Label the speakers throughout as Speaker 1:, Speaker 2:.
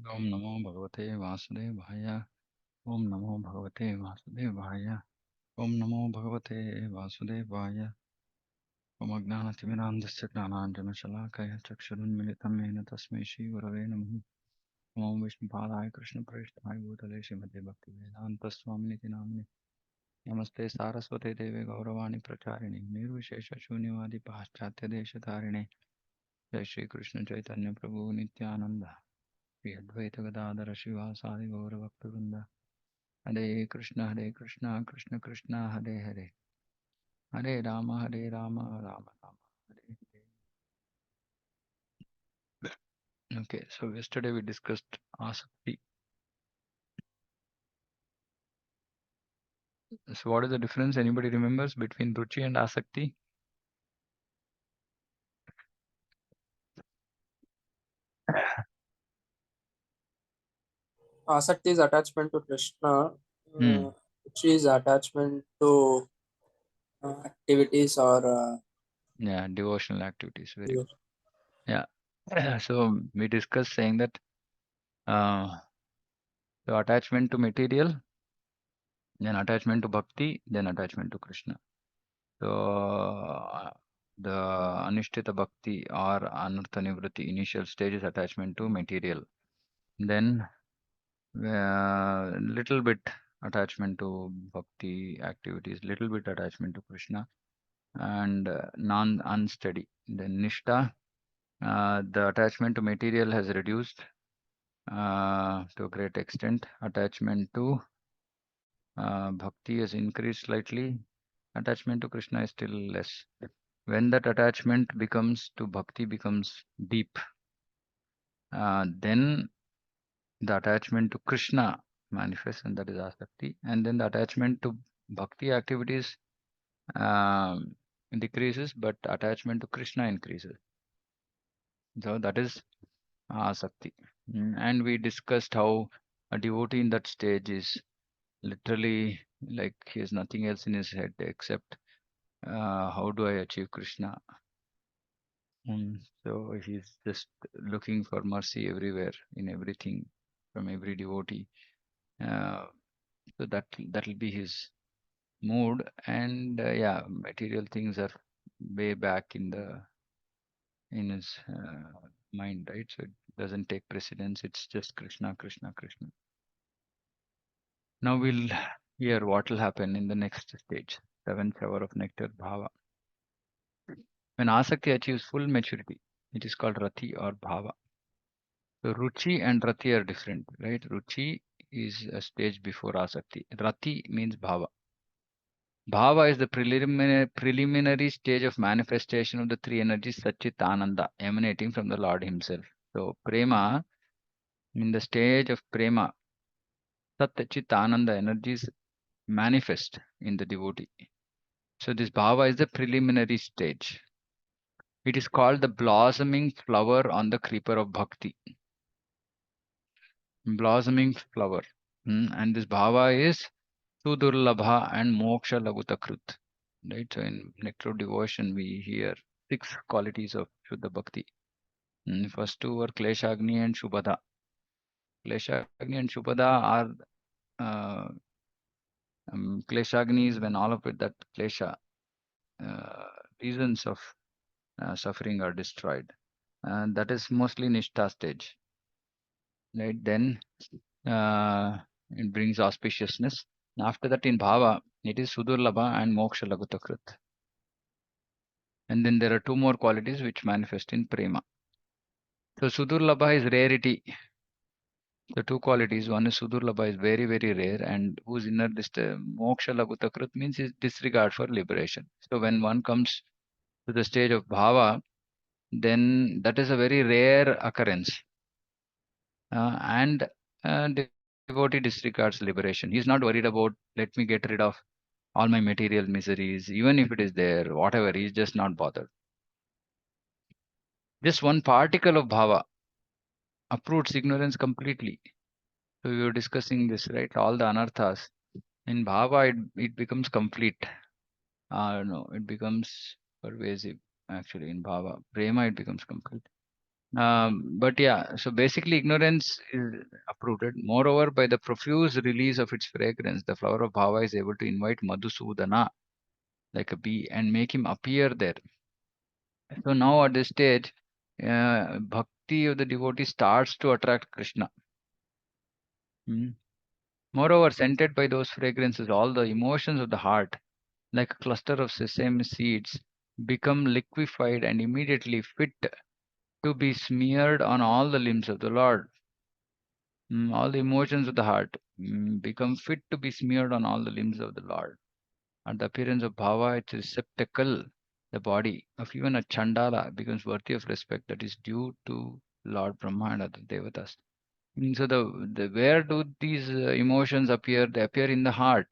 Speaker 1: ओम नमो भगवते वासुदेवाय। ओम नमो भगवते वासुदेवाय। ओम नमो भगवते वासुदेवाय। ओम अज्ञानतिमिरान्धस्य ज्ञानाञ्जनशलाकया चक्षुरुन्मिलितं येन तस्मै श्रीगुरवे नमः। ओम विष्णुपादाय कृष्णप्रेष्ठाय भूतले श्रीमते भक्तिवेदान्तस्वामिनिति नामिने। नमस्ते सारस्वते देवे गौरवाणी प्रचारिणे निर्विशेषशून्यवादी पाश्चात्यदेशतारिणे। जय श्री कृष्ण चैतन्य प्रभु नित्यानंद श्री अद्वैत गदाधर शिवासादि गौरभक्तवृंद। हरे कृष्ण कृष्ण कृष्ण हरे हरे, हरे Ram Ram Ram Hare Hare. Okay, so yesterday we discussed asakti. So what is the difference? Anybody remembers between ruchi and asakti?
Speaker 2: Asakti is attachment to Krishna,
Speaker 1: Hmm.
Speaker 2: which is attachment to activities or
Speaker 1: Yeah, devotional activities. Very
Speaker 2: devotion.
Speaker 1: good. Yeah. So we discussed saying that the attachment to material, then attachment to bhakti, then attachment to Krishna. So the Anishtita Bhakti or Anartha Nivritti initial stage is attachment to material. Then little bit attachment to Bhakti activities, little bit attachment to Krishna, and non unsteady. Then Nishta, the attachment to material has reduced to a great extent. Attachment to Bhakti has increased slightly. Attachment to Krishna is still less. When that attachment becomes to bhakti becomes deep, then the attachment to Krishna manifests, and that is asakti. And then the attachment to bhakti activities decreases, but attachment to Krishna increases. So that is asakti. And we discussed how a devotee in that stage is literally like he has nothing else in his head except how do I achieve Krishna. So he's just looking for mercy everywhere, in everything, from every devotee. Uh, so that'll be his mood, and yeah, material things are way back in his mind, right? So it doesn't take precedence. It's just Krishna, Krishna, Krishna. Now we'll hear what will happen in the next stage, seventh shower of nectar, Bhava. When Asakti achieves full maturity, it is called Rati or Bhava. So Ruchi and Rati are different, right? Ruchi is a stage before Asakti. Rati means Bhava. Bhava is the preliminary stage of manifestation of the three energies Satchit Ananda emanating from the Lord Himself. So Prema, in the stage of Prema, Sat Chit Ananda energies manifest in the devotee. So this Bhava is the preliminary stage. It is called the blossoming flower on the creeper of Bhakti. Blossoming flower. And this Bhava is Sudurlabha and Moksha Lagutakrut. Right? So in Nectar of Devotion, we hear 6 qualities of Shuddha Bhakti. First two were Kleshagni and Shubhada. Kleshagni and Shubhada are Kleshagni is when all of it, that Klesha, uh, reasons of suffering are destroyed. And that is mostly Nishtha stage. Right? Then it brings auspiciousness. After that, in Bhava, it is Sudurlabha and Moksha Lagutakrut. And then there are two more qualities which manifest in Prema. So Sudurlabha is rarity. The two qualities, one is Sudurlabha is very, very rare, and whose inner Moksha Lagutakrut means is disregard for liberation. So when one comes to the stage of Bhava, then that is a very rare occurrence. And devotee disregards liberation. He's not worried about, let me get rid of all my material miseries, even if it is there, whatever, he's just not bothered. Just one particle of bhava uproots ignorance completely. So we were discussing this, right? All the anarthas. In bhava, it becomes complete. No, it becomes pervasive, actually, in bhava. Prema, it becomes complete. But yeah, so basically, ignorance is uprooted. Moreover, by the profuse release of its fragrance, the flower of Bhava is able to invite Madhusudana, like a bee, and make him appear there. So now at this stage, bhakti of the devotee starts to attract Krishna. Hmm. Moreover, scented by those fragrances, all the emotions of the heart, like a cluster of sesame seeds, become liquefied and immediately fit to be smeared on all the limbs of the Lord. All the emotions of the heart become fit to be smeared on all the limbs of the Lord. At the appearance of Bhava, its receptacle, the body of even a Chandala becomes worthy of respect that is due to Lord Brahma and other devatas. So the where do these emotions appear? They appear in the heart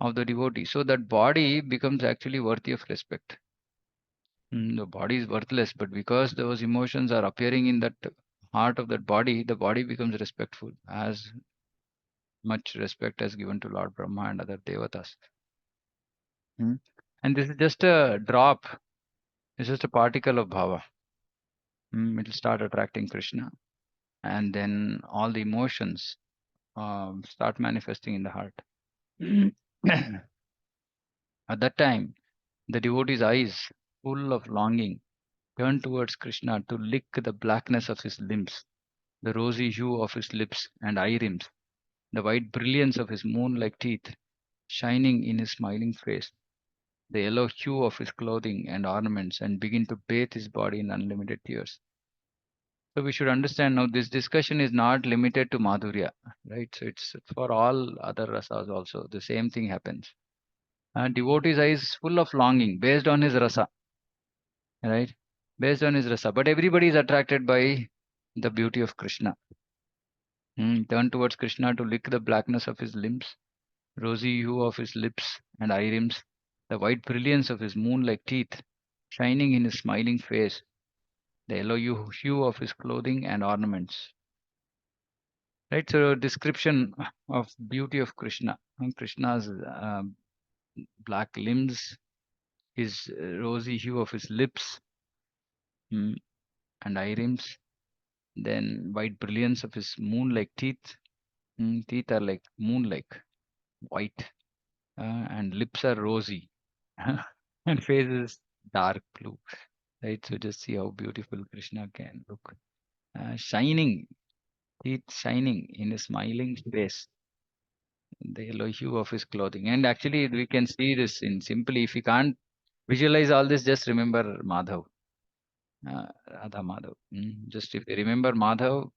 Speaker 1: of the devotee. So that body becomes actually worthy of respect. The body is worthless, but because those emotions are appearing in that heart of that body, the body becomes respectful, as much respect as given to Lord Brahma and other devatas. Hmm. And this is just a drop, it's just a particle of bhava. It will start attracting Krishna, and then all the emotions start manifesting in the heart. At that time, the devotee's eyes, full of longing, turn towards Krishna to lick the blackness of his limbs, the rosy hue of his lips and eye rims, the white brilliance of his moon-like teeth shining in his smiling face, the yellow hue of his clothing and ornaments, and begin to bathe his body in unlimited tears. So we should understand now this discussion is not limited to Madhurya, right? So it's for all other rasas also. The same thing happens. Devotee's eye is full of longing based on his rasa, right? Based on his rasa. But everybody is attracted by the beauty of Krishna. Turn towards Krishna to lick the blackness of his limbs, rosy hue of his lips and eye rims, the white brilliance of his moon-like teeth shining in his smiling face, the yellow hue of his clothing and ornaments. Right, so description of beauty of Krishna. Krishna's black limbs, his rosy hue of his lips mm, and eye rims, then white brilliance of his moon-like teeth. Teeth are like moon-like, white, and lips are rosy, and face is dark blue. Right, so just see how beautiful Krishna can look. Shining, teeth shining in his smiling face, the yellow hue of his clothing. And actually, we can see this in simply, if you can't visualize all this, just remember Madhav, Radha Madhav. Just if you remember Madhav,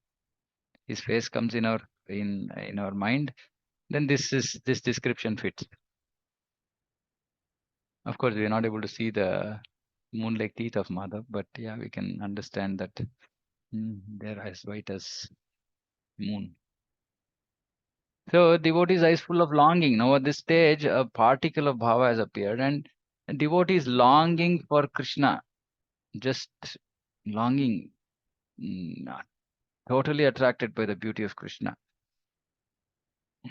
Speaker 1: his face comes in our mind, then this description fits. Of course, we are not able to see the moon-like teeth of Madhav, but yeah, we can understand that they're as white as moon. So devotee's eyes full of longing. Now at this stage, a particle of bhava has appeared, and devotee is longing for Krishna, just longing, not totally attracted by the beauty of Krishna.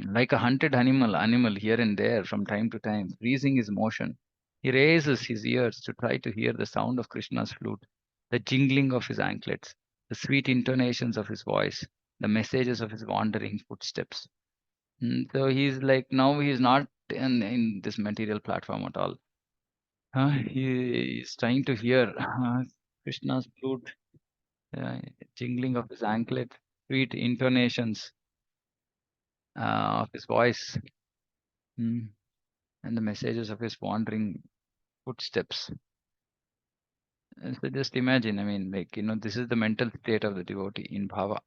Speaker 1: Like a hunted animal here and there from time to time, freezing his motion. He raises his ears to try to hear the sound of Krishna's flute, the jingling of his anklets, the sweet intonations of his voice, the messages of his wandering footsteps. So he's like now he's not in this material platform at all. He is trying to hear Krishna's flute, uh, jingling of his anklet, sweet intonations of his voice, mm, and the messages of his wandering footsteps. So just imagine, I mean, like, this is the mental state of the devotee in bhava.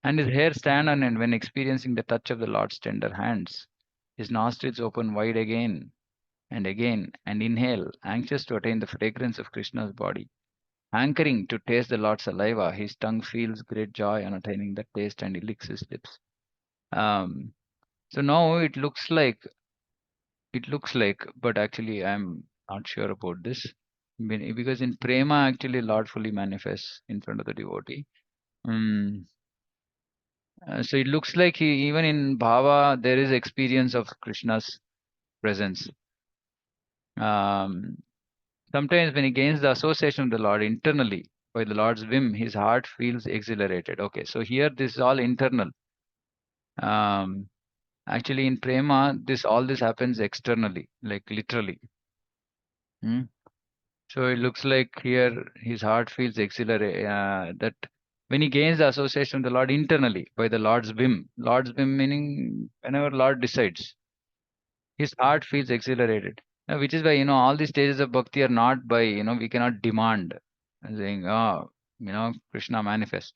Speaker 1: And his hair stand on end when experiencing the touch of the Lord's tender hands. His nostrils open wide again, and inhale, anxious to attain the fragrance of Krishna's body. Hankering to taste the Lord's saliva, his tongue feels great joy on attaining that taste and he licks his lips. Um, so now it looks like, but actually I'm not sure about this. Because in prema, actually, Lord fully manifests in front of the devotee. Mm. So it looks like even in bhava, there is experience of Krishna's presence. Um, Sometimes when he gains the association of the Lord internally by the Lord's whim, his heart feels exhilarated. Okay, so here this is all internal. Um, Actually, in prema, this happens externally, like literally. Hmm? So it looks like here his heart feels exhilarated. That when he gains the association of the Lord internally by the Lord's whim meaning whenever Lord decides, his heart feels exhilarated. Which is why all these stages of bhakti are not by we cannot demand, saying Krishna manifest.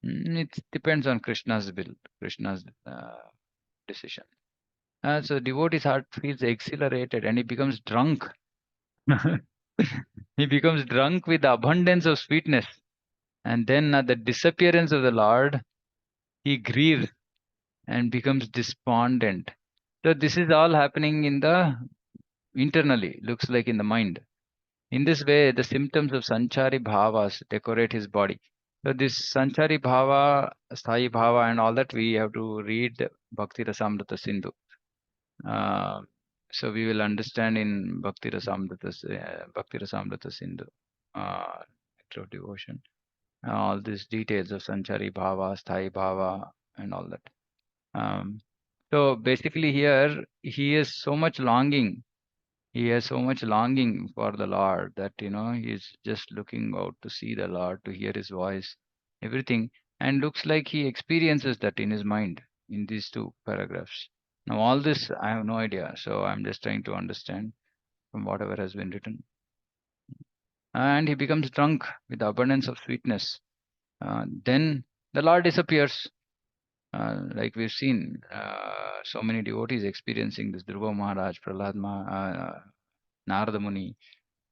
Speaker 1: It depends on Krishna's will, Krishna's decision. So devotee's heart feels exhilarated and he becomes drunk. He becomes drunk with the abundance of sweetness. And then at the disappearance of the Lord, he grieves and becomes despondent. So this is all happening in the internally, looks like in the mind. In this way, the symptoms of sanchari bhavas decorate his body. So this sanchari bhava, sthayi bhava, and all that we have to read Bhakti Rasamrita Sindhu. Uh, so we will understand in Bhakti Rasamrita Sindhu, Act of Devotion, all these details of Sanchari Bhava, Sthayi Bhava, and all that. So basically, here he is so much longing. He has so much longing for the Lord that he's just looking out to see the Lord, to hear His voice, everything, and looks like he experiences that in his mind in these two paragraphs. Now, all this I have no idea, so I'm just trying to understand from whatever has been written. And he becomes drunk with the abundance of sweetness. Then the Lord disappears. Like we've seen so many devotees experiencing this. Dhruva Maharaj, Narada Muni,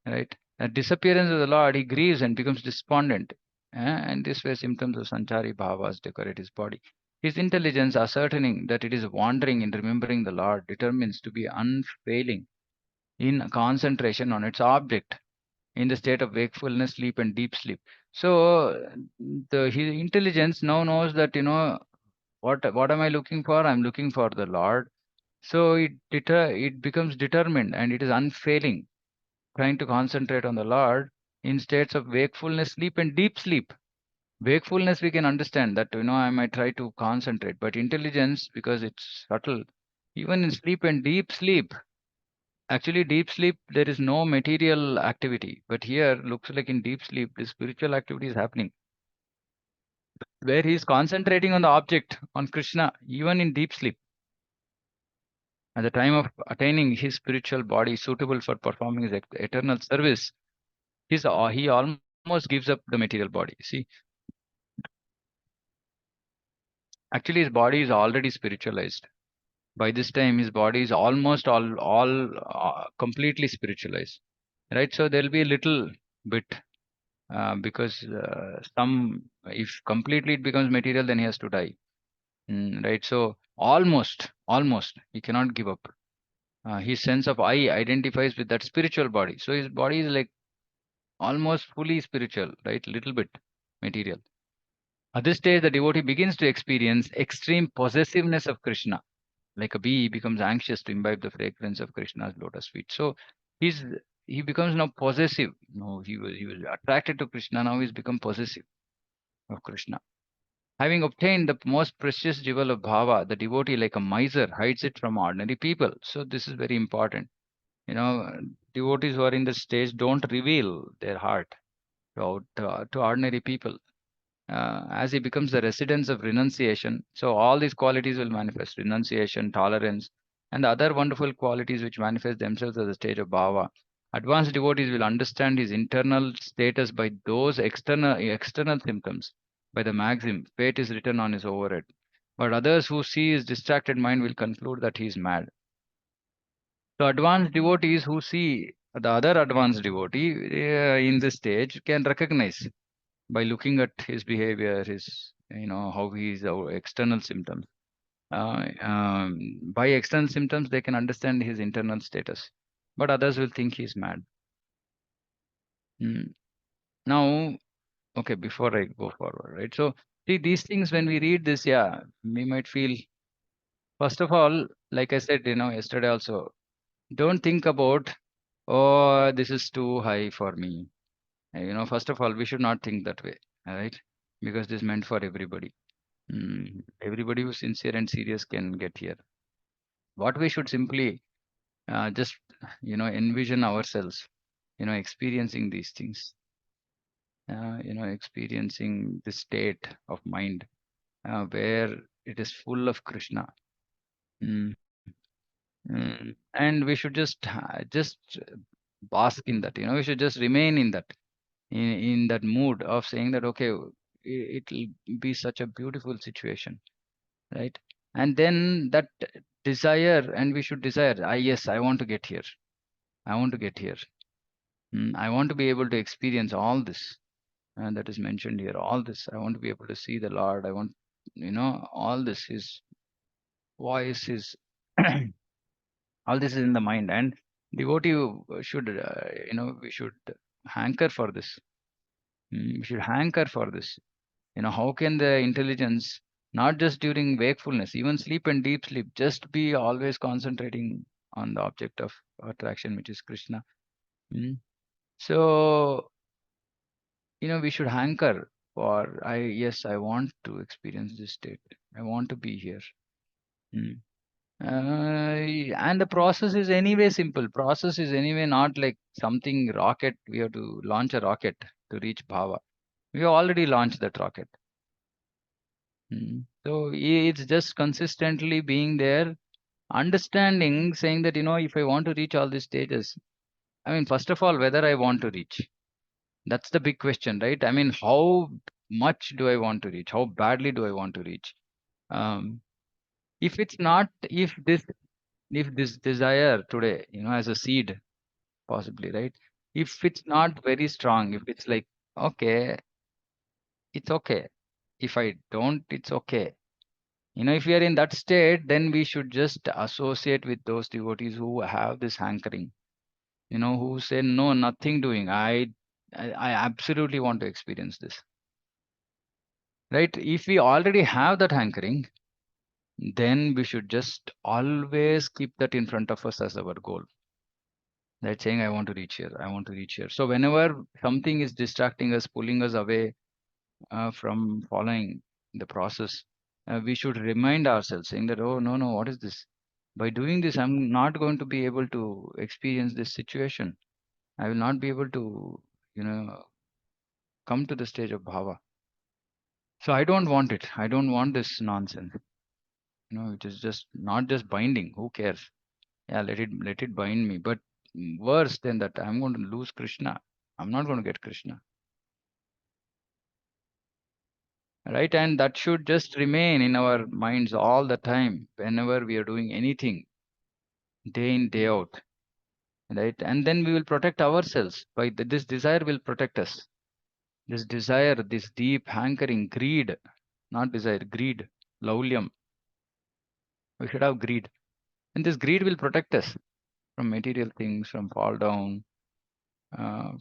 Speaker 1: right? At disappearance of the Lord, he grieves and becomes despondent. And this way symptoms of sanchari bhavas decorate his body. His intelligence, ascertaining that it is wandering in remembering the Lord, determines to be unfailing in concentration on its object in the state of wakefulness, sleep, and deep sleep. So his intelligence now knows that what am I looking for? I'm looking for the Lord. So it becomes determined and it is unfailing, trying to concentrate on the Lord in states of wakefulness, sleep, and deep sleep. Wakefulness, we can understand that, I might try to concentrate, but intelligence, because it's subtle, even in sleep and deep sleep, actually, deep sleep, there is no material activity. But here, looks like in deep sleep, the spiritual activity is happening, where he is concentrating on the object, on Krishna, even in deep sleep. At the time of attaining his spiritual body suitable for performing his eternal service, he almost gives up the material body. See, actually, his body is already spiritualized. By this time, his body is almost all completely spiritualized. Right? So there'll be a little bit because some, if completely it becomes material, then he has to die. Right? So almost, he cannot give up. His sense of I identifies with that spiritual body. So his body is like almost fully spiritual, right? Little bit material. At this stage, the devotee begins to experience extreme possessiveness of Krishna. Like a bee, he becomes anxious to imbibe the fragrance of Krishna's lotus feet. So he's he becomes now possessive. No, he was attracted to Krishna. Now he's become possessive of Krishna. Having obtained the most precious jewel of bhava, the devotee, like a miser, hides it from ordinary people. So this is very important. Devotees who are in this stage don't reveal their heart to ordinary people. As he becomes the residence of renunciation, so all these qualities will manifest: renunciation, tolerance, and the other wonderful qualities which manifest themselves at the stage of bhava. Advanced devotees will understand his internal status by those external symptoms, by the maxim, fate is written on his forehead. But others who see his distracted mind will conclude that he is mad. So advanced devotees who see the other advanced devotee in this stage can recognize by looking at his behavior, his, how he is, our external symptoms. By external symptoms, they can understand his internal status, but others will think he's mad. Now, okay, before I go forward, right? So, see, these things, when we read this, yeah, we might feel, first of all, like I said, yesterday also, don't think about oh, this is too high for me. First of all, we should not think that way, right? Because this is meant for everybody. Everybody who's sincere and serious can get here. What we should simply just, envision ourselves, experiencing these things, experiencing the state of mind where it is full of Krishna. Mm, and we should just bask in that. We should just remain in that, in that mood of saying that, okay, it'll be such a beautiful situation, right? And then that desire, and we should desire, yes, I want to get here. I want to get here. I want to be able to experience all this, and that is mentioned here. All this, I want to be able to see the Lord. I want, all this, His voice, His all this is in the mind, and devotee should, we should hanker for this. We should hanker for this. How can the intelligence, not just during wakefulness, even sleep and deep sleep, just be always concentrating on the object of attraction, which is Krishna? Mm. So, we should hanker for, yes, I want to experience this state. I want to be here. Mm. And the process is anyway simple. Process is anyway not like something rocket. We have to launch a rocket to reach Bhava. We have already launched that rocket. So it's just consistently being there, understanding, saying that, if I want to reach all these stages, I mean, first of all, whether I want to reach, that's the big question, right? I mean, how much do I want to reach? How badly do I want to reach? Um, if it's not, if this desire today, as a seed, possibly, right? If it's not very strong, if it's like, okay, it's okay. If I don't, it's okay. If we are in that state, then we should just associate with those devotees who have this hankering, who say, no, nothing doing. I absolutely want to experience this, right? If we already have that hankering, then we should just always keep that in front of us as our goal. Right? Saying, I want to reach here. I want to reach here. So whenever something is distracting us, pulling us away from following the process, we should remind ourselves, saying that, oh, no, no, what is this? By doing this, I'm not going to be able to experience this situation. I will not be able to, come to the stage of bhava. So I don't want it. I don't want this nonsense. It is just not just binding. Who cares? Yeah, let it bind me. But worse than that, I'm going to lose Krishna. I'm not going to get Krishna. Right? And that should just remain in our minds all the time, whenever we are doing anything, day in, day out. Right? And then we will protect ourselves. This desire will protect us. This desire, this deep hankering, greed, not desire, greed, laulyam. We should have greed. And this greed will protect us from material things, from fall down,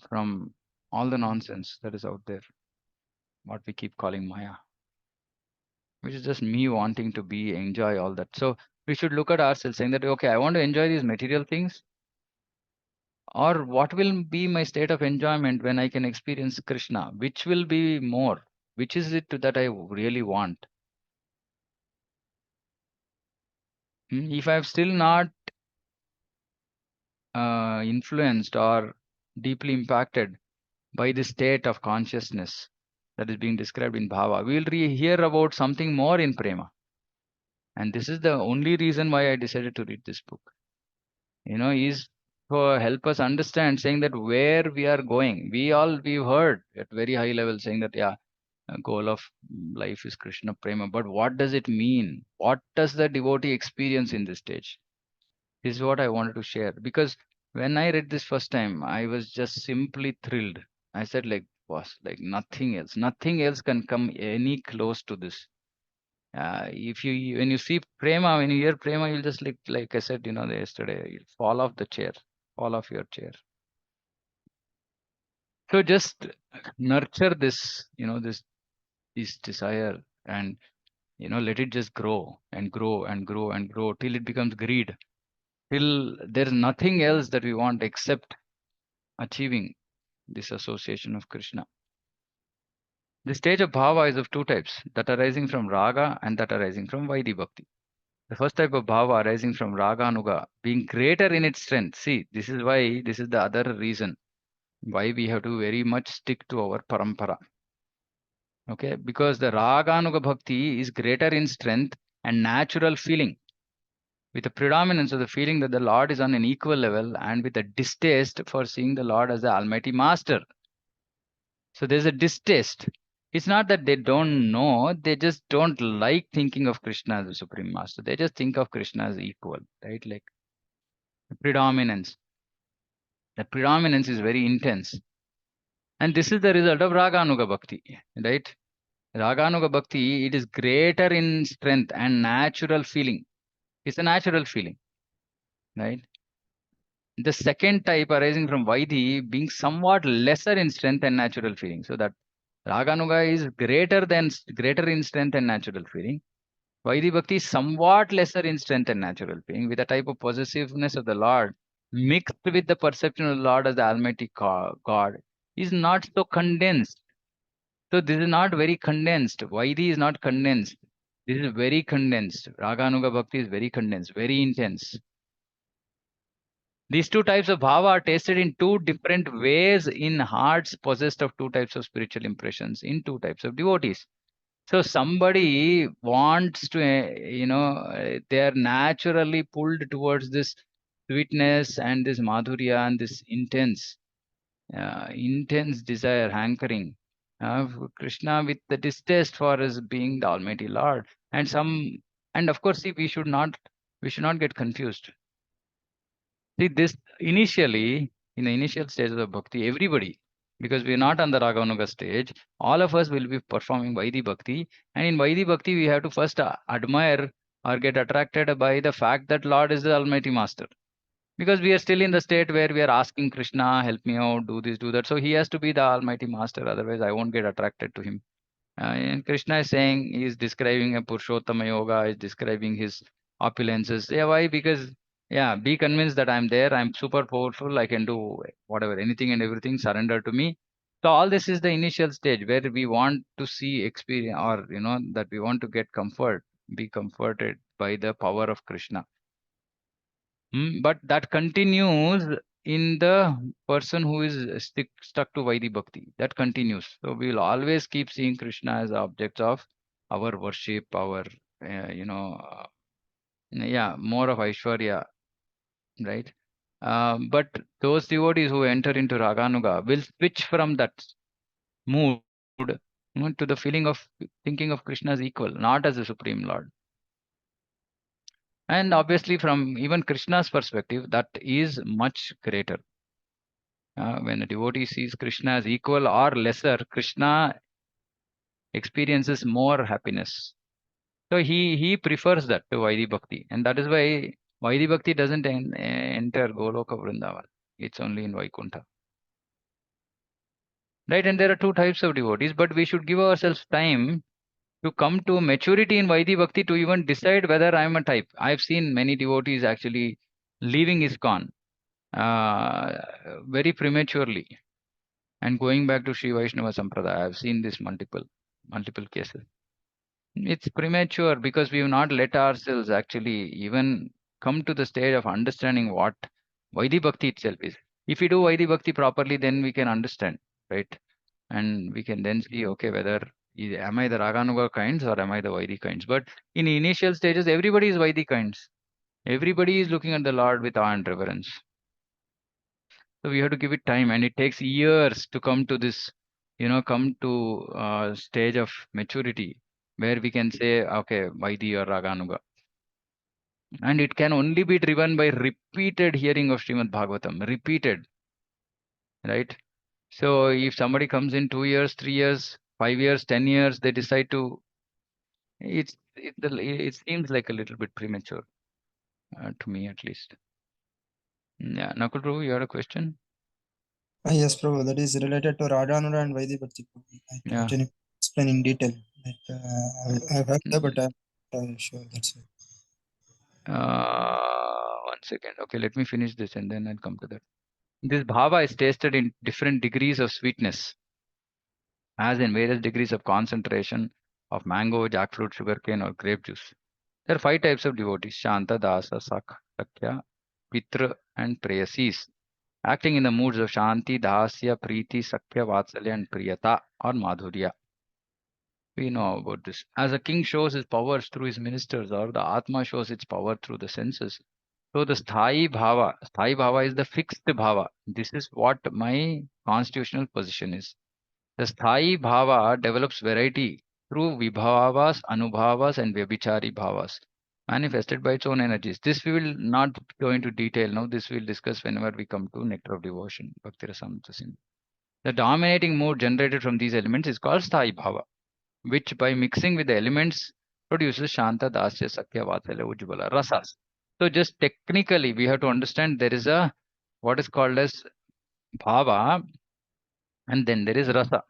Speaker 1: from all the nonsense that is out there, what we keep calling Maya, which is just me wanting to enjoy all that. So we should look at ourselves saying that, okay, I want to enjoy these material things, or what will be my state of enjoyment when I can experience Krishna? Which will be more? Which is it that I really want? If I'm still not influenced or deeply impacted by the state of consciousness that is being described in Bhava, we will hear about something more in Prema. And this is the only reason why I decided to read this book. Is for help us understand, saying that where we are going. We've heard at very high level saying that, yeah, goal of life is Krishna Prema. But what does it mean? What does the devotee experience in this stage? This is what I wanted to share, because when I read this first time, I was just simply thrilled. I said, like, boss, like nothing else can come any close to this. If you when you see prema, when you hear prema, you'll just like I said, yesterday, you'll fall off the chair, fall off your chair. So just nurture this desire, and let it just grow and grow and grow and grow till it becomes greed. till there is nothing else that we want except achieving this association of Krishna. The stage of bhava is of two types, that arising from raga and that arising from Vaidhi bhakti. The first type of bhava arising from raga anuga, being greater in its strength. See, this is why, this is the other reason why we have to very much stick to our parampara. Okay, because the raga anuga bhakti is greater in strength and natural feeling, with a predominance of the feeling that the Lord is on an equal level and with a distaste for seeing the Lord as the Almighty Master. So there's a distaste. It's not that they don't know, they just don't like thinking of Krishna as the Supreme Master. They just think of Krishna as equal, right? Like predominance. The predominance is very intense. And this is the result of Raganuga Bhakti, right? Raganuga Bhakti, it is greater in strength and natural feeling. It's a natural feeling, right? The second type arising from Vaidhi being somewhat lesser in strength and natural feeling. So that Raganuga is greater in strength and natural feeling. Vaidhi Bhakti is somewhat lesser in strength and natural feeling, with a type of possessiveness of the Lord mixed with the perception of the Lord as the Almighty God is not so condensed. So this is not very condensed. Vaidhi is not condensed. This is very condensed. Raganuga Bhakti is very condensed, very intense. These two types of bhava are tasted in two different ways in hearts possessed of two types of spiritual impressions in two types of devotees. So somebody wants to, they are naturally pulled towards this sweetness and this madhurya and this intense desire, hankering of Krishna with the distaste for his being the Almighty Lord. And of course, see, we should not get confused. See, this initially, in the initial stages of bhakti, everybody, because we are not on the Raganuga stage, all of us will be performing Vaidhi Bhakti. And in Vaidhi Bhakti, we have to first admire or get attracted by the fact that Lord is the Almighty Master. Because we are still in the state where we are asking Krishna, help me out, do this, do that. So he has to be the Almighty Master, otherwise I won't get attracted to him. And Krishna is saying, he is describing a Purushottama Yoga, is describing his opulences. Yeah, why? Because, yeah, be convinced that I'm there, I'm super powerful, I can do whatever, anything and everything, surrender to me. So all this is the initial stage where we want to see experience, or, that we want to get comfort, be comforted by the power of Krishna. But that continues in the person who is stuck to Vaidhi Bhakti. That continues. So we will always keep seeing Krishna as objects of our worship, our, more of Aishwarya, right? But those devotees who enter into Raganuga will switch from that mood, to the feeling of thinking of Krishna as equal, not as the Supreme Lord. And obviously, from even Krishna's perspective, that is much greater. When a devotee sees Krishna as equal or lesser, Krishna experiences more happiness. So he prefers that to Vaidhi Bhakti. And that is why Vaidhi Bhakti doesn't enter Goloka Vrindavan. It's only in Vaikuntha. Right? And there are two types of devotees, but we should give ourselves time to come to maturity in Vaidhi Bhakti to even decide whether I am a type. I've seen many devotees actually leaving ISKCON very prematurely and going back to Sri Vaishnava Sampradaya. I've seen this multiple cases. It's premature because we have not let ourselves actually even come to the stage of understanding what Vaidhi Bhakti itself is. If we do Vaidhi Bhakti properly, then we can understand, right? And we can then see, okay, whether am I the Raganuga kinds or am I the Vaidhi kinds? But in initial stages, everybody is Vaidhi kinds. Everybody is looking at the Lord with awe and reverence. So we have to give it time, and it takes years to come to this, come to stage of maturity where we can say, okay, Vaidhi or Raganuga. And it can only be driven by repeated hearing of Srimad Bhagavatam, repeated, right? So if somebody comes in 2 years, 3 years, 5 years, 10 years, they decide to, it seems like a little bit premature to me at least. Yeah, Nakul Prabhu, you had a question?
Speaker 3: Yes, Prabhu, that is related to Radhanura and Vaidhi Bhakti.
Speaker 1: Yeah.
Speaker 3: Can you explain in detail? I've heard that, but I'm not sure. That's it.
Speaker 1: One second. Okay, let me finish this and then I'll come to that. This bhava is tasted in different degrees of sweetness, as in various degrees of concentration of mango, jackfruit, sugarcane, or grape juice. There are 5 types of devotees: Shanta, Dasa, Sakya, Pitra, and Preyasis, acting in the moods of Shanti, Dasya, Preeti, Sakya, Vatsalya, and Priyata or Madhurya. We know about this. As a king shows his powers through his ministers, or the Atma shows its power through the senses. So the Sthai Bhava is the fixed Bhava. This is what my constitutional position is. The Sthai Bhava develops variety through Vibhavas, Anubhavas, and Vyabhichari Bhavas, manifested by its own energies. This we will not go into detail now. This we will discuss whenever we come to Nectar of Devotion, Bhakti Rasamrita Sindhu. The dominating mood generated from these elements is called Sthai Bhava, which by mixing with the elements produces Shanta, Dasya, Sakya, Vatsalya, Ujjvala, Rasas. So just technically we have to understand there is a what is called as Bhava and then there is Rasa.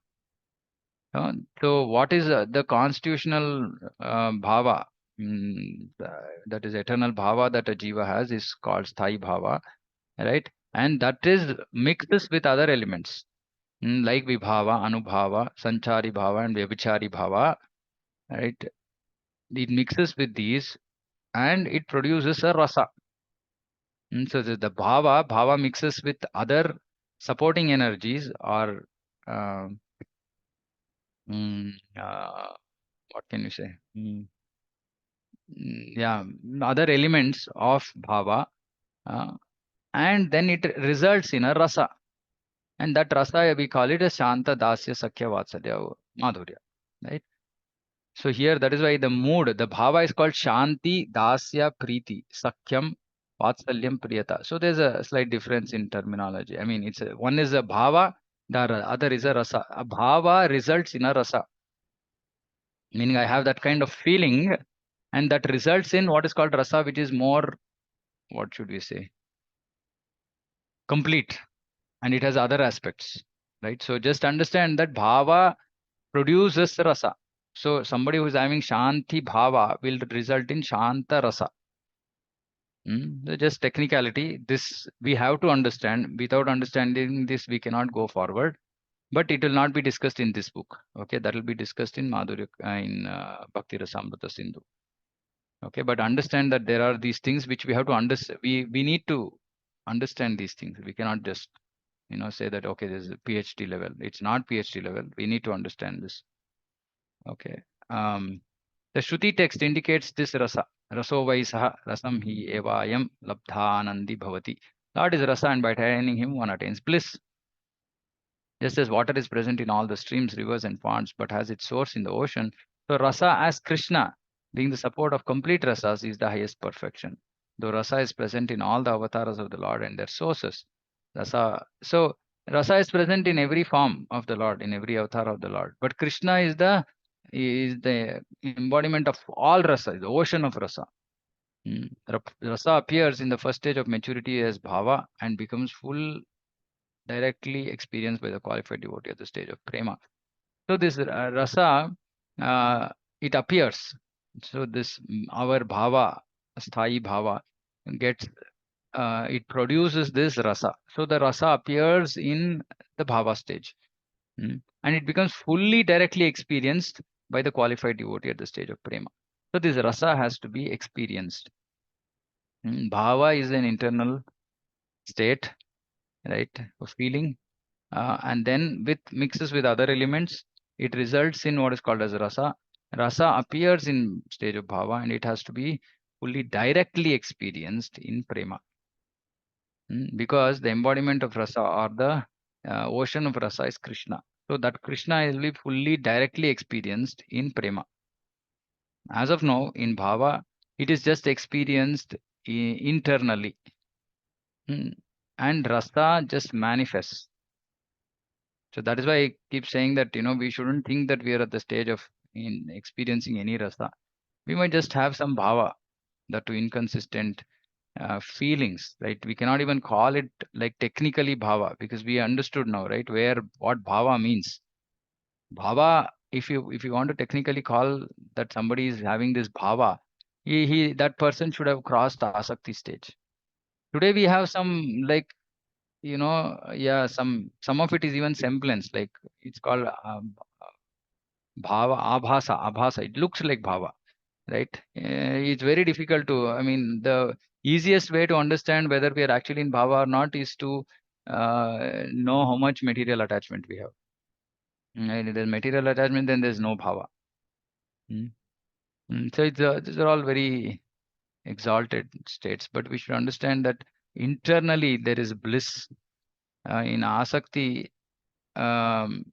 Speaker 1: So what is the constitutional Bhava? That is eternal Bhava that a Jiva has is called Sthai Bhava, right? And that is mixes with other elements like Vibhava, Anubhava, Sanchari Bhava and Vyabhichari Bhava, right? It mixes with these and it produces a rasa. So the bhava mixes with other supporting energies or uh, mm, uh, what can you say? Yeah, other elements of bhava, uh, and then it results in a rasa, and that rasa we call it as shanta, dasya, sakya, vatsalya, madhurya, right? So here, that is why the mood, the bhava is called Shanti, Dasya, Preeti, Sakyam, Vatsalyam, Priyata. So there's a slight difference in terminology. I mean, one is a bhava, the other is a rasa. A bhava results in a rasa, meaning I have that kind of feeling, and that results in what is called rasa, which is more, what should we say, complete, and it has other aspects, right? So just understand that bhava produces rasa. So somebody who is having Shanti Bhava will result in Shanta Rasa. Just technicality. This we have to understand. Without understanding this, we cannot go forward. But it will not be discussed in this book. Okay, that will be discussed in Madhurya in Bhakti Rasamrita Sindhu. Okay, but understand that there are these things which we have to understand. We need to understand these things. We cannot just say that okay, this is a PhD level. It's not PhD level. We need to understand this. Okay. The Shruti text indicates this rasa. Raso vai saha rasam hi evayam labdhanandi bhavati. Lord is rasa, and by attaining him, one attains bliss. Just as water is present in all the streams, rivers, and ponds, but has its source in the ocean, so rasa as Krishna, being the support of complete rasas, is the highest perfection. Though rasa is present in all the avatars of the Lord and their sources, rasa is present in every form of the Lord, in every avatar of the Lord. But Krishna is the embodiment of all rasa, is the ocean of rasa. Rasa appears in the first stage of maturity as bhava and becomes full directly experienced by the qualified devotee at the stage of prema. So this rasa, it appears. So this our bhava, sthai bhava, gets it produces this rasa. So the rasa appears in the bhava stage, and it becomes fully directly experienced by the qualified devotee at the stage of prema. So this rasa has to be experienced. Bhava is an internal state, right, of feeling, and then with mixes with other elements, it results in what is called as rasa. Rasa appears in stage of bhava, and it has to be fully directly experienced in prema. Because the embodiment of rasa or the ocean of rasa is Krishna. So that Krishna will be fully directly experienced in prema. As of now, in bhava, it is just experienced internally. And rasa just manifests. So that is why I keep saying that, we shouldn't think that we are at the stage of experiencing any rasa. We might just have some bhava, that to inconsistent feelings, right? We cannot even call it like technically bhava because we understood now, right? What bhava means. Bhava, if you want to technically call that somebody is having this bhava, that person should have crossed the asakti stage. Today we have some like, some of it is even semblance, like it's called bhava, abhasa. It looks like bhava, right? It's very difficult to, I mean, the easiest way to understand whether we are actually in bhava or not is to know how much material attachment we have. And if there's material attachment, then there's no bhava. Mm. So these are all very exalted states, but we should understand that internally there is bliss. In asakti, um,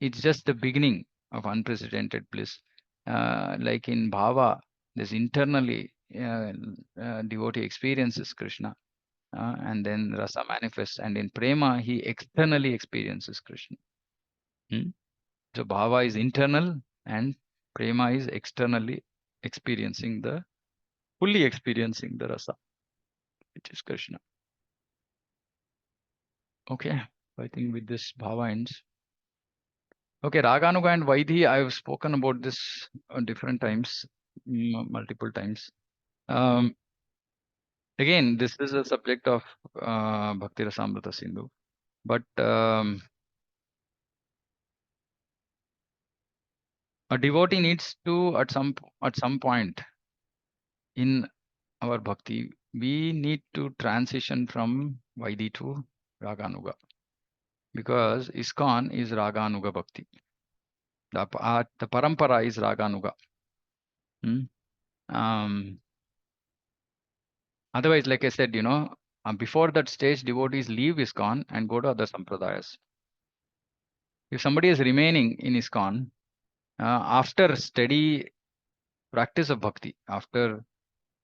Speaker 1: it's just the beginning of unprecedented bliss. Like in bhava, there's internally devotee experiences Krishna, and then rasa manifests, and in prema he externally experiences Krishna. Hmm? So bhava is internal, and prema is externally experiencing fully experiencing the rasa, which is Krishna. Okay, I think with this bhava ends. Okay, Raganuga and Vaidhi, I've spoken about this different times, multiple times. Again, this is a subject of Bhakti Rasamrita Sindhu, but a devotee needs to at some point in our bhakti, we need to transition from Vaidhi to Raganuga, because ISKCON is Raganuga Bhakti. The parampara is Raganuga. Hmm? Otherwise, like I said, before that stage, devotees leave ISKCON and go to other sampradayas. If somebody is remaining in ISKCON, after steady practice of bhakti, after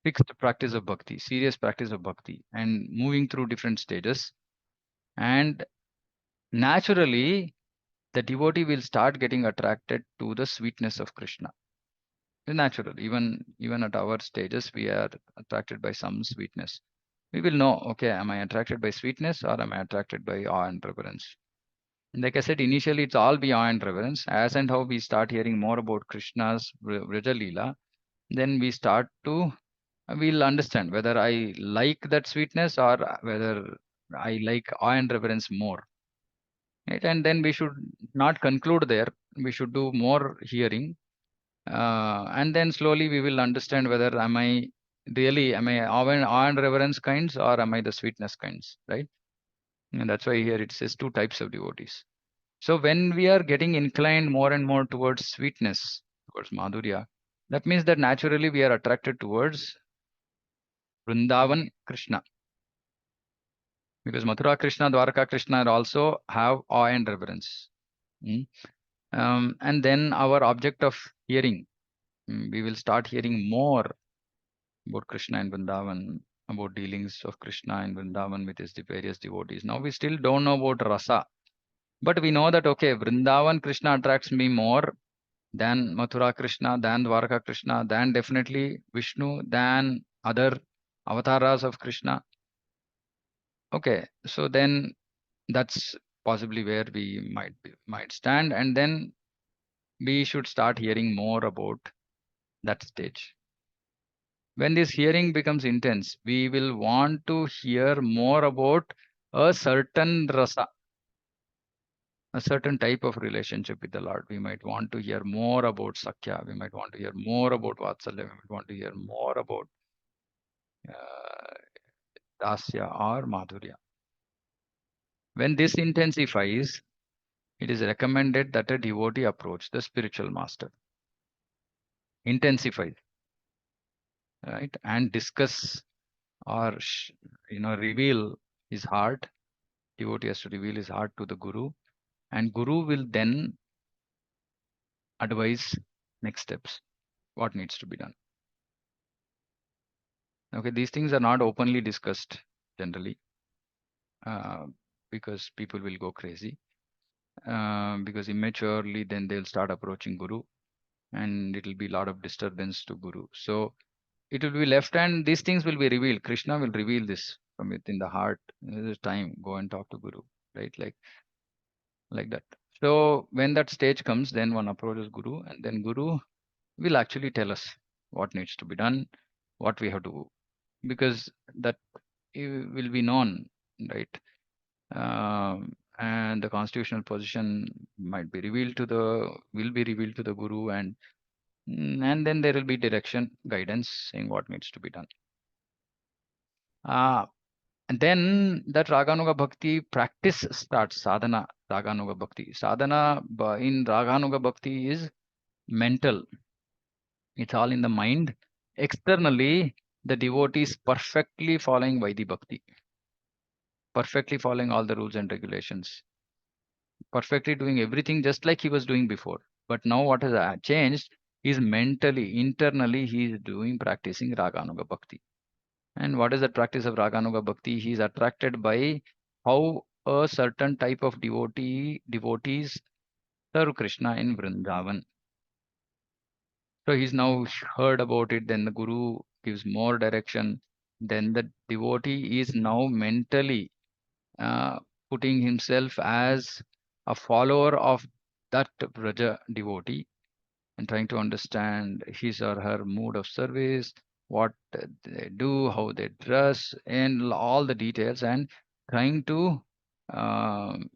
Speaker 1: fixed practice of bhakti, serious practice of bhakti, and moving through different stages, and naturally, the devotee will start getting attracted to the sweetness of Krishna. Natural, even at our stages, we are attracted by some sweetness. We will know, okay, am I attracted by sweetness or am I attracted by awe and reverence? And like I said, initially it's all be awe and reverence. As and how we start hearing more about Krishna's Vraja Leela, then we'll understand whether I like that sweetness or whether I like awe and reverence more. Right? And then we should not conclude there. We should do more hearing. And then slowly we will understand whether am I awe and reverence kinds or am I the sweetness kinds, right? And that's why here it says two types of devotees. So when we are getting inclined more and more towards sweetness, towards Madhurya, that means that naturally we are attracted towards Vrindavan Krishna. Because Mathura Krishna, Dwarka Krishna also have awe and reverence. Mm. And then our object of hearing, we will start hearing more about Krishna and Vrindavan, about dealings of Krishna and Vrindavan with his various devotees. Now we still don't know about rasa, but we know that okay, Vrindavan Krishna attracts me more than Mathura Krishna, than Dwarka Krishna, than definitely Vishnu, than other avatars of Krishna. Okay, so then that's possibly where we might stand, and then we should start hearing more about that stage. When this hearing becomes intense, we will want to hear more about a certain rasa, a certain type of relationship with the Lord. We might want to hear more about Sakya. We might want to hear more about Vatsalya. We might want to hear more about uh, Dasya or Madhurya. When this intensifies, it is recommended that a devotee approach the spiritual master. Intensifies, right? And discuss or reveal his heart. Devotee has to reveal his heart to the Guru, and Guru will then advise next steps, what needs to be done. Okay, these things are not openly discussed generally uh, because people will go crazy. Because immaturely, then they'll start approaching Guru, and it will be a lot of disturbance to Guru. So it will be left, and these things will be revealed. Krishna will reveal this from within the heart. There's time, go and talk to Guru, right? Like that. So when that stage comes, then one approaches Guru, and then Guru will actually tell us what needs to be done, what we have to do, because that will be known, right? And the constitutional position might be revealed to will be revealed to the guru, and then there will be direction, guidance, saying what needs to be done. And then that Raganuga Bhakti practice starts, sadhana, Raganuga Bhakti. Sadhana in Raganuga Bhakti is mental. It's all in the mind. Externally, the devotee is perfectly following Vaidhi Bhakti, perfectly following all the rules and regulations, perfectly doing everything just like he was doing before. But now what has changed is mentally, internally, he is practicing Raganuga Bhakti. And what is the practice of Raganuga Bhakti? He is attracted by how a certain type of devotees serve Krishna in Vrindavan. So he's now heard about it, then the Guru gives more direction. Then the devotee is now mentally uh, putting himself as a follower of that Braja devotee and trying to understand his or her mood of service, what they do, how they dress, and all the details, and trying to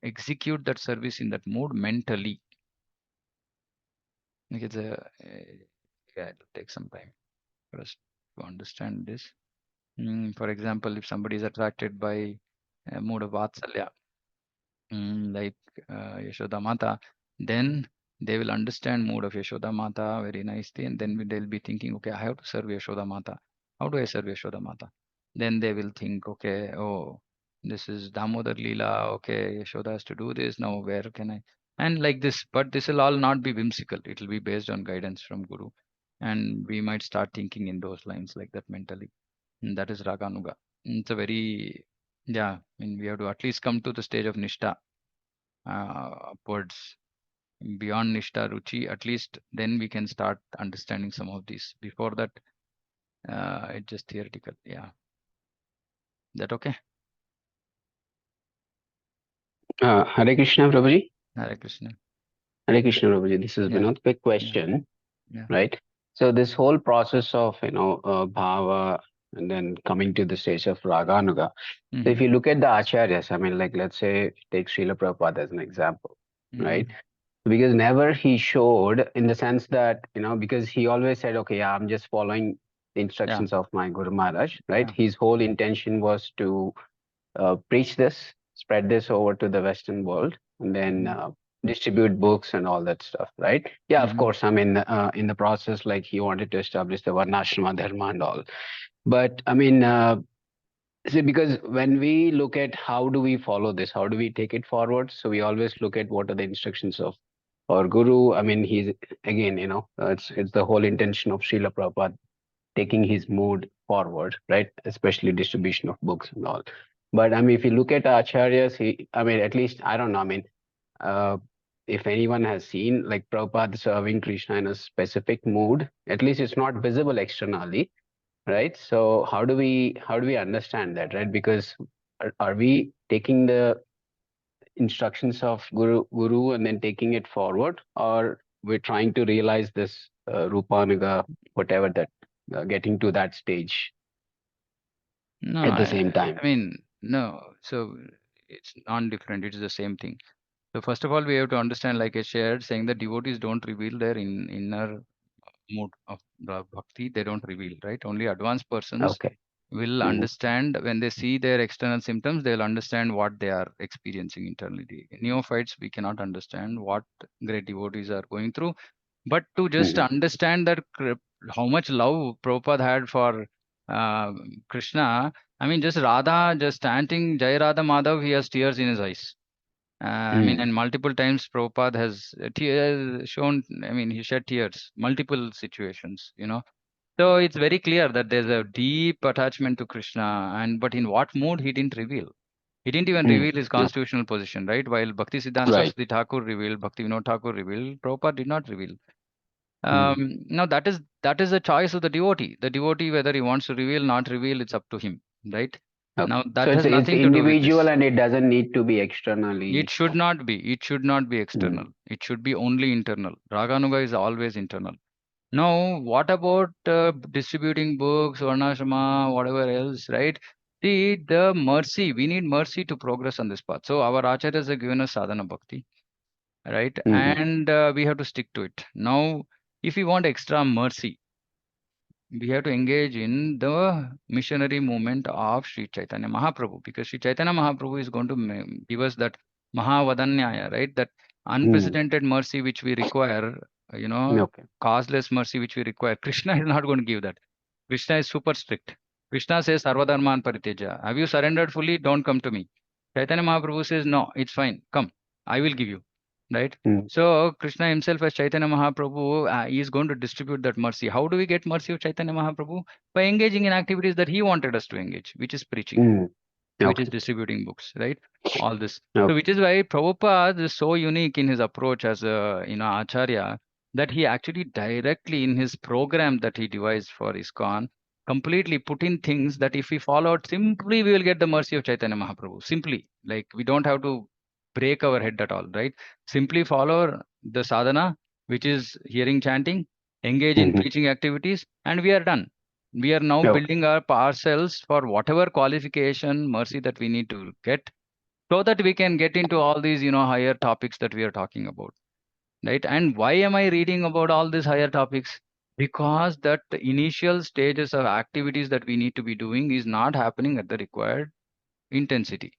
Speaker 1: execute that service in that mood mentally. Like it's yeah, it'll take some time for us to understand this. For example, if somebody is attracted by a mood of Vatsalya, like Yashoda Mata, then they will understand mood of Yashoda Mata very nicely, and then they'll be thinking, okay, I have to serve Yashoda Mata. How do I serve Yashoda Mata? Then they will think, okay, oh, this is Damodar Leela. Okay, Yashoda has to do this. Now where can I? And like this, but this will all not be whimsical. It will be based on guidance from Guru, and we might start thinking in those lines like that mentally. And that is Raganuga. It's a very, yeah, I mean, we have to at least come to the stage of Nishta, upwards, beyond Nishta Ruchi, at least then we can start understanding some of these. Before that, it's just theoretical. Yeah. That okay?
Speaker 4: Hare Krishna, Prabhuji.
Speaker 1: Hare Krishna.
Speaker 4: Hare Krishna, Prabhuji. This is
Speaker 1: Yeah.
Speaker 4: Vinod. Quick
Speaker 1: Yeah.
Speaker 4: question,
Speaker 1: Yeah.
Speaker 4: right? So this whole process of, bhava and then coming to the stage of raganuga. So if you look at the acharyas, I mean, like, let's say, take Srila Prabhupada as an example, right? Because never he showed in the sense that, because he always said, okay, yeah, I'm just following the instructions of my Guru Maharaj, right?
Speaker 1: Yeah.
Speaker 4: His whole intention was to preach this, spread this over to the Western world, and then distribute books and all that stuff, right? Yeah, of course. I mean, in the process, like he wanted to establish the Varnashrama Dharma and all. But I mean, see, because when we look at how do we follow this, how do we take it forward? So we always look at what are the instructions of our Guru. I mean, he's again, it's the whole intention of Srila Prabhupada taking his mood forward, right? Especially distribution of books and all. But I mean, if you look at acharyas, I mean, at least I don't know. I mean, if anyone has seen like Prabhupada serving Krishna in a specific mood, at least it's not visible externally, right? So how do we understand that, right? Because are we taking the instructions of Guru and then taking it forward, or we're trying to realize this Rupanuga, whatever that, getting to that stage
Speaker 1: No,
Speaker 4: at the same time?
Speaker 1: I mean, no. So it's non-different. It is the same thing. So first of all, we have to understand, like I shared, saying that devotees don't reveal their inner mood of the bhakti. They don't reveal, right? Only advanced persons
Speaker 4: Okay.
Speaker 1: will understand when they see their external symptoms. They'll understand what they are experiencing internally. Neophytes, we cannot understand what great devotees are going through. But to just understand that how much love Prabhupada had for Krishna, I mean, just Radha, just chanting Jai Radha Madhav, he has tears in his eyes. I mean, and multiple times Prabhupada has tears shown, I mean, he shed tears, multiple situations, So it's very clear that there's a deep attachment to Krishna, but in what mood he didn't reveal. He didn't even reveal his constitutional position, right? While Bhakti Siddhanta
Speaker 4: Right.
Speaker 1: Saraswati Thakur revealed, Bhakti Vinod Thakur revealed, Prabhupada did not reveal. Now that is the choice of the devotee. The devotee, whether he wants to reveal, not reveal, it's up to him, right?
Speaker 4: Okay.
Speaker 1: Now
Speaker 4: So
Speaker 1: that has
Speaker 4: it's
Speaker 1: nothing to do with
Speaker 4: individual
Speaker 1: this.
Speaker 4: and it doesn't need to be externally.
Speaker 1: It should not be. It should not be external. It should be only internal. Raganuga is always internal. Now, what about distributing books, Varnashrama, whatever else, right? See, the mercy, we need mercy to progress on this path. So our acharyas have given us sadhana bhakti, right? And we have to stick to it. Now, if we want extra mercy, we have to engage in the missionary movement of Sri Chaitanya Mahaprabhu, because Sri Chaitanya Mahaprabhu is going to give us that Mahavadanyaya, right? That unprecedented mercy which we require,
Speaker 4: Okay.
Speaker 1: causeless mercy which we require. Krishna is not going to give that. Krishna is super strict. Krishna says, Sarvadharman Pariteja. Have you surrendered fully? Don't come to me. Chaitanya Mahaprabhu says, no, it's fine. Come, I will give you. Right? So Krishna himself as Chaitanya Mahaprabhu is going to distribute that mercy. How do we get mercy of Chaitanya Mahaprabhu? By engaging in activities that he wanted us to engage, which is preaching, which is distributing books, right? All this. So which is why Prabhupada is so unique in his approach as a Acharya, that he actually directly in his program that he devised for ISKCON completely put in things that if we follow it simply, we will get the mercy of Chaitanya Mahaprabhu. Simply, like we don't have to break our head at all, right? Simply follow the sadhana, which is hearing, chanting, engage in preaching activities, and we are done. We are now building up ourselves for whatever qualification, mercy that we need to get, so that we can get into all these, higher topics that we are talking about, right? And why am I reading about all these higher topics? Because that the initial stages of activities that we need to be doing is not happening at the required intensity,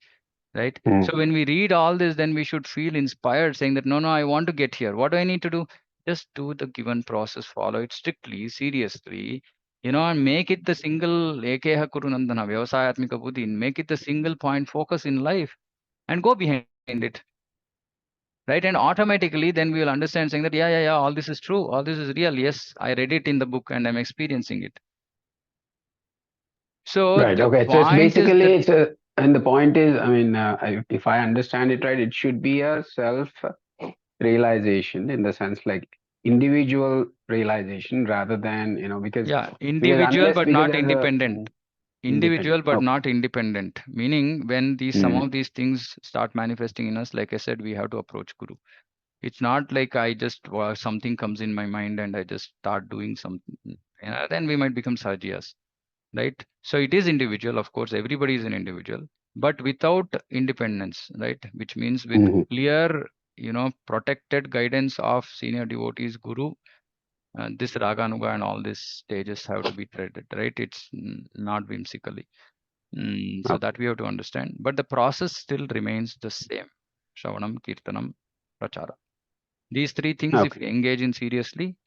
Speaker 1: right? So when we read all this, then we should feel inspired, saying that, no, I want to get here. What do I need to do? Just do the given process, follow it strictly, seriously, and make it the single Ekeha Kurunandana, Vyavasayatmika Buddhi, make it the single point focus in life and go behind it. Right? And automatically then we will understand, saying that, yeah, all this is true, all this is real. Yes, I read it in the book and I'm experiencing it. So
Speaker 4: right.
Speaker 1: the
Speaker 4: Okay. So it's
Speaker 1: point is
Speaker 4: basically
Speaker 1: that,
Speaker 4: and the point is, I mean, if I understand it right, it should be a self realization, in the sense like individual realization, rather than because
Speaker 1: individual but not
Speaker 4: there's
Speaker 1: independent. Individual
Speaker 4: independent.
Speaker 1: but
Speaker 4: Okay.
Speaker 1: not independent, meaning when some of these things start manifesting in us, like I said, we have to approach Guru. It's not like I just something comes in my mind and I just start doing something. Then we might become Sajiyas, right? So it is individual, of course, everybody is an individual, but without independence, right? Which means with clear, protected guidance of senior devotees, Guru. This Raganuga and all these stages have to be treated, right? It's not whimsically. So that we have to understand. But the process still remains the same. Shravanam, Kirtanam, Prachara. These three things, if we engage in seriously,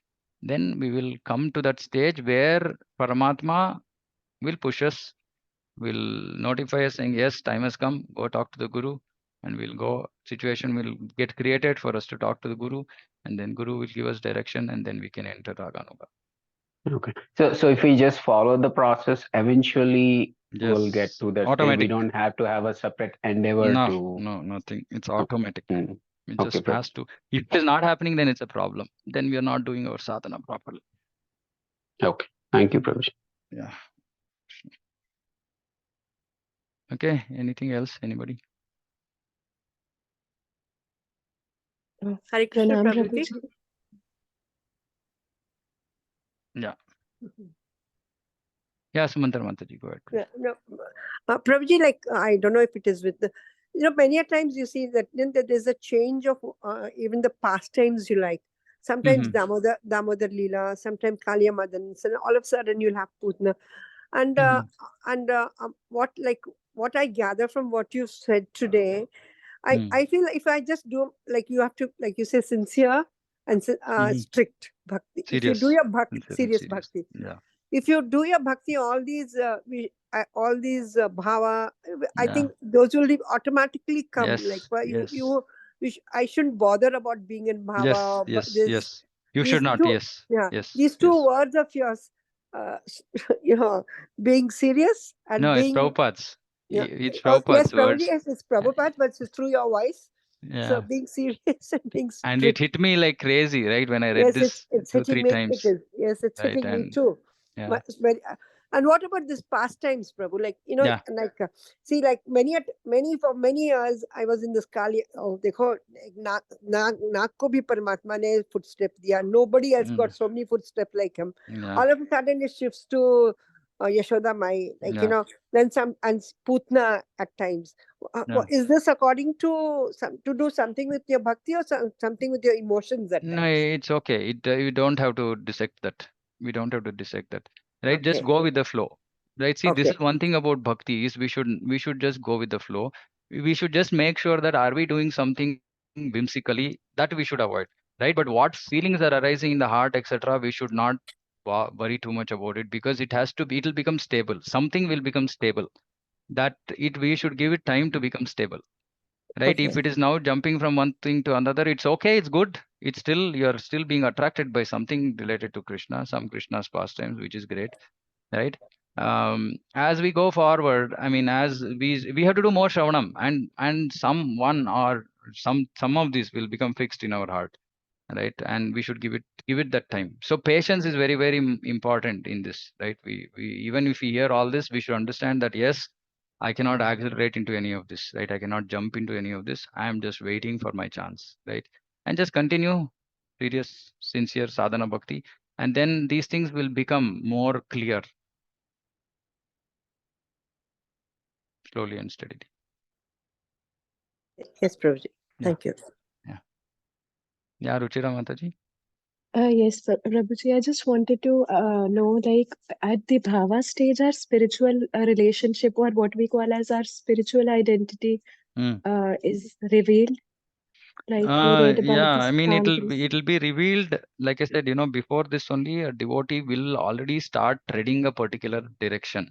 Speaker 1: then we will come to that stage where Paramatma will push us, will notify us saying, yes, time has come, go talk to the Guru. And we'll go, situation will get created for us to talk to the Guru. And then Guru will give us direction and then we can enter Raganuga.
Speaker 4: Okay. So if we just follow the process, eventually we'll get to that stage. We don't have to have a separate endeavor to.
Speaker 1: No, nothing. It's automatic. It
Speaker 4: Okay,
Speaker 1: just has to. If it is not happening, then it's a problem. Then we are not doing our sadhana properly.
Speaker 4: Okay. Thank you, Prabhuji.
Speaker 1: Yeah. Okay. Anything else? Anybody?
Speaker 5: Hare Krishna,
Speaker 6: Pranam,
Speaker 5: Prabhuji.
Speaker 6: Prabhuji.
Speaker 1: Yeah. Yeah, Sumantar Mataji, go ahead.
Speaker 5: Yeah, no, Prabhuji, like, I don't know if it is with the, many a times you see that there's a change of even the pastimes you like. Sometimes Damodar Leela, sometimes Kaliya Madans, and all of a sudden you'll have Putna. And what I gather from what you said today, I feel if I just do, like, you have to, like you say, sincere and strict bhakti.
Speaker 1: Serious.
Speaker 5: If you do your bhakti,
Speaker 1: serious
Speaker 5: bhakti.
Speaker 1: Yeah.
Speaker 5: If you do your bhakti, all these bhava, I think those will automatically come.
Speaker 1: Yes,
Speaker 5: like
Speaker 1: yes.
Speaker 5: I shouldn't bother about being in bhava.
Speaker 1: Yes. You should not. Yes.
Speaker 5: These two words of yours, being serious and
Speaker 1: no,
Speaker 5: being.
Speaker 1: it's Prabhupada's.
Speaker 5: Yeah.
Speaker 1: It's
Speaker 5: Yes,
Speaker 1: Prabhupada's
Speaker 5: Prabhuji,
Speaker 1: words.
Speaker 5: yes, it's Prabhupada, but it's through your voice.
Speaker 1: Yeah.
Speaker 5: So being serious and being strict.
Speaker 1: And it hit me like crazy, right? When I read this
Speaker 5: it's
Speaker 1: 2-3 times.
Speaker 5: Yes, it's
Speaker 1: right?
Speaker 5: hitting me too.
Speaker 1: Yeah.
Speaker 5: And what about this pastimes, Prabhu? Like, see, like for many years, I was in this Kali. Oh, dekho, naak ko bhi Paramatma ne footstep diya. Nobody else got so many footsteps like him.
Speaker 1: Yeah.
Speaker 5: All of a sudden, it shifts to Yashoda Mai, like
Speaker 1: Yeah.
Speaker 5: then some and Putna at times.
Speaker 1: Yeah.
Speaker 5: Is this according to to do something with your bhakti or something with your emotions at
Speaker 1: No,
Speaker 5: times?
Speaker 1: it's okay. You don't have to dissect that. We don't have to dissect that. Right? Just
Speaker 5: Okay,
Speaker 1: go with the flow. Right? See, this
Speaker 5: okay,
Speaker 1: is one thing about bhakti is we should just go with the flow. We should just make sure that are we doing something whimsically that we should avoid. Right? But what feelings are arising in the heart, etc., we should not worry too much about it because it'll become stable. Something will become stable. That it we should give it time to become stable, right?
Speaker 5: okay,
Speaker 1: If it is now jumping from one thing to another, it's okay, it's good. It's still you're still being attracted by something related to Krishna, some Krishna's pastimes, which is great, right? As we go forward, I mean, as we have to do more shravanam, and someone or some of these will become fixed in our heart, right? And we should give it that time. So patience is very very important in this, right? We even if we hear all this, we should understand that yes, I cannot accelerate into any of this, right? I cannot jump into any of this. I am just waiting for my chance, right? And just continue serious sincere sadhana bhakti, and then these things will become more clear slowly and steadily.
Speaker 5: yes, Prabhuji.
Speaker 1: Yeah.
Speaker 5: Thank you.
Speaker 1: Yeah. Yeah, Ruchira Mataji.
Speaker 6: Yes, Prabhuji, I just wanted to know, like, at the Bhava stage, our spiritual relationship, or what we call as our spiritual identity,
Speaker 1: Hmm.
Speaker 6: is revealed. Like we read about
Speaker 1: Yeah,
Speaker 6: the
Speaker 1: I mean,
Speaker 6: scanties.
Speaker 1: it'll be revealed. Like I said, before this only a devotee will already start treading a particular direction,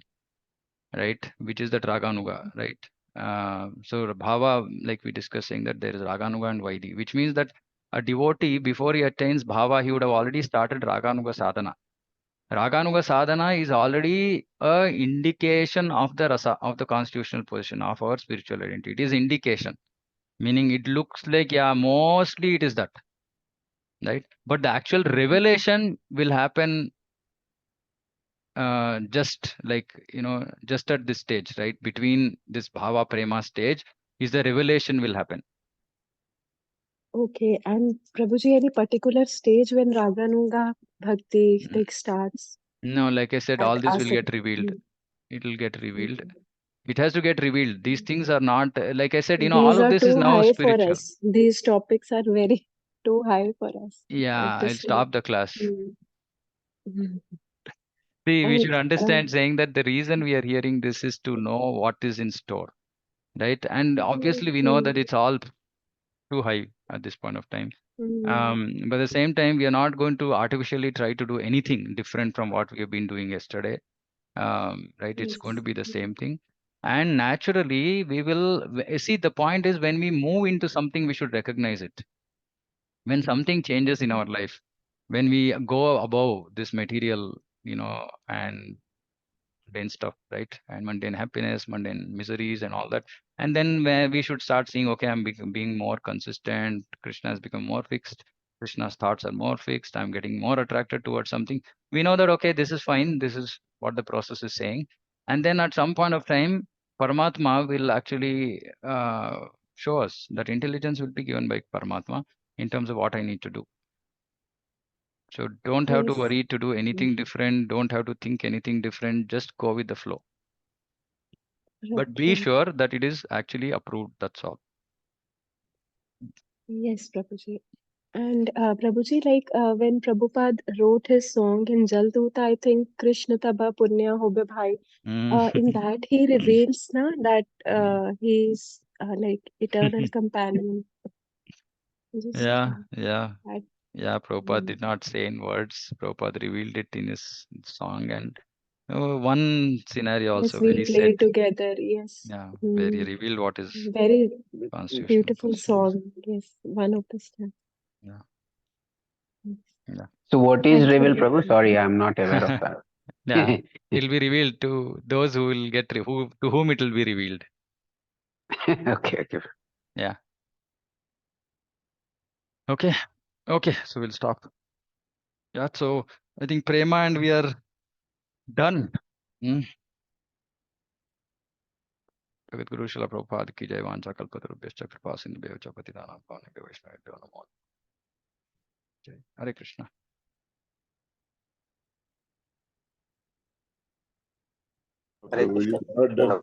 Speaker 1: right? Which is the Raganuga, right? So Bhava, like we discussed, saying that there is Raganuga and Vaidhi, which means that a devotee, before he attains Bhava, he would have already started Raganuga sadhana. Raganuga sadhana is already a indication of the rasa, of the constitutional position of our spiritual identity. It is indication, meaning it looks like, yeah, mostly it is that, right? But the actual revelation will happen just like, just at this stage, right? Between this Bhava Prema stage is the revelation will happen.
Speaker 6: Okay, and Prabhuji, any particular stage when Raganuga Bhakti
Speaker 1: Mm,
Speaker 6: like starts
Speaker 1: No, like I said,
Speaker 6: at
Speaker 1: all this will
Speaker 6: Asakti?
Speaker 1: get revealed. It will get revealed.
Speaker 6: Mm.
Speaker 1: It has to get revealed. These things are not, like I said, all
Speaker 6: These
Speaker 1: of
Speaker 6: are
Speaker 1: this is
Speaker 6: too
Speaker 1: now
Speaker 6: high for
Speaker 1: spiritual.
Speaker 6: us. These topics are very too high for us
Speaker 1: Yeah,
Speaker 6: at
Speaker 1: I'll
Speaker 6: this level.
Speaker 1: stop the class.
Speaker 6: Mm. Mm.
Speaker 1: See, we
Speaker 6: And
Speaker 1: should understand saying that the reason we are hearing this is to know what is in store, right? And obviously, we know that
Speaker 6: mm,
Speaker 1: it's all too high at this point of time.
Speaker 6: mm,
Speaker 1: But at the same time, we are not going to artificially try to do anything different from what we have been doing yesterday. Right? It's going to
Speaker 6: yes,
Speaker 1: be the same thing. And naturally, we will see the point is when we move into something, we should recognize it. When something changes in our life, when we go above this material, and mundane stuff, right? And mundane happiness, mundane miseries, and all that. And then where we should start seeing, okay, I'm being more consistent. Krishna has become more fixed. Krishna's thoughts are more fixed. I'm getting more attracted towards something. We know that, okay, this is fine. This is what the process is saying. And then at some point of time, Paramatma will actually show us that intelligence will be given by Paramatma in terms of what I need to do. So don't have to
Speaker 6: yes.
Speaker 1: worry to do
Speaker 6: Mm,
Speaker 1: anything different. Don't have to think anything different. Just go with the flow.
Speaker 6: right,
Speaker 1: But be
Speaker 6: right.
Speaker 1: sure that it is actually approved. That's all.
Speaker 6: Yes, Prabhuji. And Prabhuji, like when Prabhupada wrote his song in Jal Doota, I think Krishna Taba Punya Hobe Bhai,
Speaker 1: Mm.
Speaker 6: in that he reveals na, that
Speaker 1: Mm.
Speaker 6: he's like eternal companion. Just
Speaker 1: Yeah, yeah,
Speaker 6: that.
Speaker 1: yeah. Prabhupada
Speaker 6: Mm.
Speaker 1: did not say in words. Prabhupada revealed it in his song. And one scenario
Speaker 6: Yes,
Speaker 1: also where
Speaker 6: we
Speaker 1: he
Speaker 6: play
Speaker 1: said,
Speaker 6: together. Yes.
Speaker 1: yeah, where he
Speaker 6: Mm.
Speaker 1: revealed what is
Speaker 6: Very
Speaker 1: constitutional
Speaker 6: beautiful
Speaker 1: position.
Speaker 6: song. Yes, one of the stars.
Speaker 1: Yeah,
Speaker 6: Yes.
Speaker 1: yeah.
Speaker 4: So what is
Speaker 6: Thank
Speaker 4: reveal,
Speaker 6: you.
Speaker 4: Prabhu? Sorry, I'm not aware of that.
Speaker 1: Yeah, it'll be revealed to those who will to whom it will be revealed.
Speaker 4: Okay, okay.
Speaker 1: Yeah. Okay. Okay. So we'll stop. Yeah. So I think Prema and we are done. Mm. जगद्गुरु शिला प्रभुपाद की जय वांछा कल्पतरुभ्यश्च कृपा सिन्धुभ्यो च पतितानां पावनेभ्यो वैष्णवेभ्यो नमो जय हरे Krishna
Speaker 7: So we are done.